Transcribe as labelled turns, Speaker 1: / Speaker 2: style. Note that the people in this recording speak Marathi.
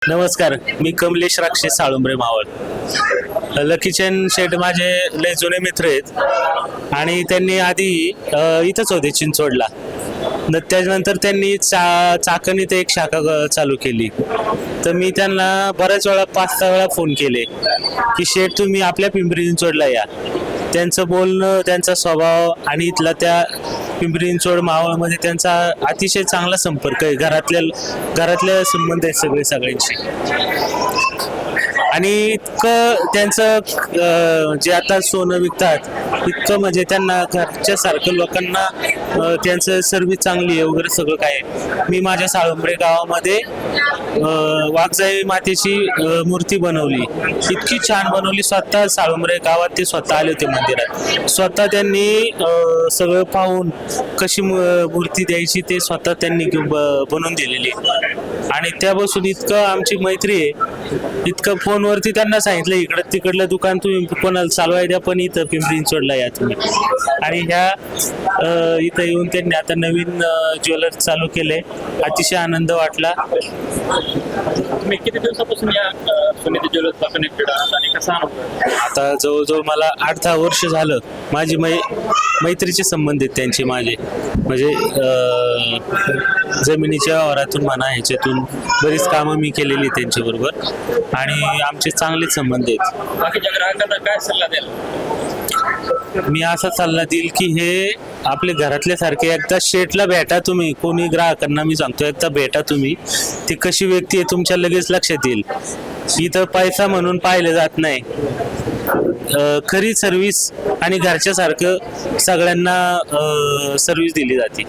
Speaker 1: नमस्कार, मी कमलेश राक्षे साळुंबरे मावळ. लकीचंद शेठ माझे लय जुने मित्र आहेत आणि त्यांनी आधी इथंच होते चिंचवडला. त्याच्यानंतर त्यांनी चाकणीत एक शाखा चालू केली. तर मी त्यांना बऱ्याच वेळा 5-6 वेळा फोन केले की शेठ तुम्ही आपल्या पिंपरी चिंचवडला या. त्यांचं बोलणं, त्यांचा स्वभाव आणि इथला त्या पिंपरी चिंचवड मावळमध्ये त्यांचा अतिशय चांगला संपर्क आहे. घरातल्या संबंध आहेत सगळ्यांशी. आणि इतकं त्यांचं जे आता सोनं विकतात इतकं म्हणजे त्यांना घरच्या सारखं लोकांना त्यांचं सर्व्हिस चांगली आहे वगैरे सगळं काय आहे. मी माझ्या साळुंबरे गावामध्ये वाघजाई मातेची मूर्ती बनवली, इतकी छान बनवली. स्वतः साळुंबरे गावात ते स्वतः आले होते मंदिरात. स्वतः त्यांनी सगळं पाहून कशी मूर्ती द्यायची ते स्वतः त्यांनी बनवून दिलेली. आणि त्यापासून इतकं आमची मैत्री आहे, इतकं फोनवरती त्यांना सांगितलं इकडं तिकडलं दुकान तुम्ही कोणाला चालवाय द्या, पण इथं पिंपरी चिंचवडला या तुम्ही. आणि ह्या इथं येऊन त्यांनी आता नवीन ज्वेलर्स चालू केले. अतिशय आनंद वाटला.
Speaker 2: तुम्ही किती दिवसापासून या सुनीती ज्वेलर्सला कनेक्टेड आहात आणि कसा अनुभव?
Speaker 1: आता जवळजवळ मला 8-10 वर्ष झालं. माझी मैत्रीचे संबंध आहेत त्यांचे माझे, म्हणजे जमिनीच्या व्यवहारातून म्हणा, ह्याच्यातून बरीच कामं मी केलेली त्यांच्या बरोबर आणि आमचे चांगलेच संबंध आहेत.
Speaker 2: बाकीच्या ग्राहकांना काय सल्ला द्याल?
Speaker 1: मी असा सल्ला देईल की हे आपले घरातल्या सारखे एकदा शेठला भेटा तुम्ही. कोणी ग्राहकांना मी सांगतो एकदा भेटा तुम्ही. ती कशी व्यक्ती आहे तुमच्या लगेच लक्षात येईल. इथं पैसा म्हणून पाहिलं जात नाही, खरी सर्व्हिस आणि घरच्या सारखं सगळ्यांना सर्व्हिस दिली जाते.